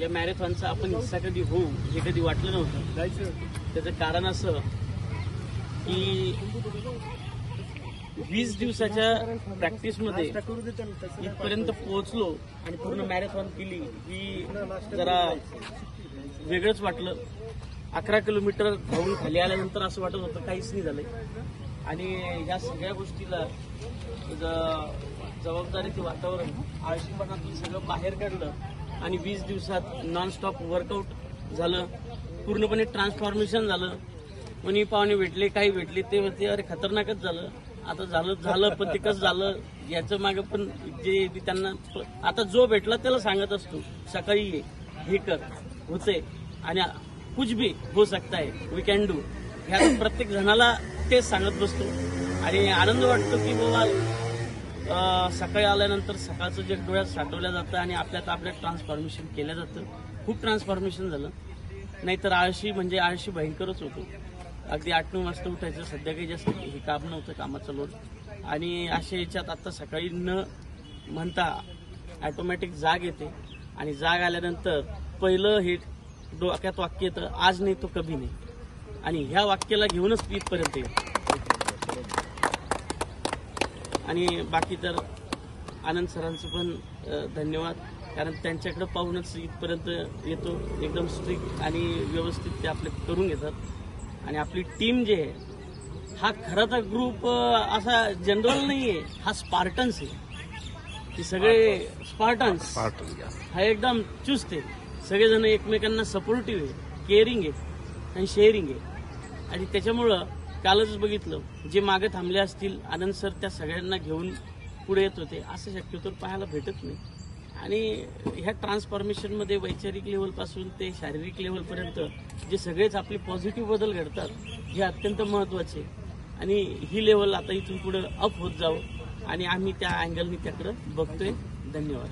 या मॅरेथॉनचा आपण हिस्सा कधी होऊ हे कधी वाटलं नव्हतं. त्याचं कारण असं की 20 दिवसाच्या प्रॅक्टिसमध्ये इथपर्यंत पोहोचलो आणि पूर्ण मॅरेथॉन केली ही जरा वेगळंच वाटलं. 11 किलोमीटर धावून खाली आल्यानंतर असं वाटत होतं काहीच नाही झालंय. आणि ह्या सगळ्या गोष्टीला जबाबदारीचं वातावरण आळशीपणातून सगळं बाहेर काढलं आणि 20 दिवसात नॉनस्टॉप वर्कआउट झालं, पूर्णपणे ट्रान्सफॉर्मेशन झालं. कोणी पाहुणे भेटले, काही भेटले, ते म्हणते अरे खतरनाकच झालं. आता झालं पण ते कसं झालं याचं मागं पण जे त्यांना आता जो भेटला त्याला सांगत असतो सकाळी ये, हे कर, होते आणि कुछ भी हो सकता है, वी कॅन डू. ह्या प्रत्येक जणाला तेच सांगत बसतो आणि आनंद वाटतो की बाबा सकाळी आल्यानंतर सकाळचं जे डोळ्यात साठवलं जातं आणि आपल्यात ट्रान्सफॉर्मेशन केलं जातं. खूप ट्रान्सफॉर्मेशन झालं. नाहीतर आळशी म्हणजे आळशी भयंकरच होतो. अगदी 8-9 वाजता उठायचं. सध्या काही जास्त हे काम नव्हतं, कामाचा लोड. आणि अशा याच्यात आता सकाळी न म्हणता ऑटोमॅटिक जाग येते आणि जाग आल्यानंतर पहिलं हे डोक्यात वाक्य येतं, आज नाही तो कभी नाही. आणि ह्या वाक्याला घेऊनच इथपर्यंत येतो. आणि बाकी तर आनंद सरांचं पण धन्यवाद, कारण त्यांच्याकडे पाहूनच इथपर्यंत येतो. एकदम स्ट्रिक्ट आणि व्यवस्थित ते आपले करून घेतात. आणि आपली टीम जे आहे हा खरा तर ग्रुप असा जनरल नाहीये, हा स्पार्टन्स आहे. ते सगळे स्पार्टन्स हा एकदम चुस्त आहे. सगळेजण एकमेकांना सपोर्टिव्ह आहे, केअरिंग आहे आणि शेअरिंग आहे. आणि त्याच्यामुळं कालच बघितलं जे मागे थांबले असतील आनंद सर त्या सगळ्यांना घेऊन पुढे येत होते, असं शक्यतो पाहायला भेटत नाही. आणि ह्या ट्रान्सफॉर्मेशनमध्ये वैचारिक लेवलपासून ते शारीरिक लेवलपर्यंत जे सगळेच आपले पॉझिटिव्ह बदल घडतात हे अत्यंत महत्त्वाचे. आणि ही लेवल आता इथून पुढे अप होत जावं आणि आम्ही त्या अँगलनी त्याकडे बघतोय. धन्यवाद.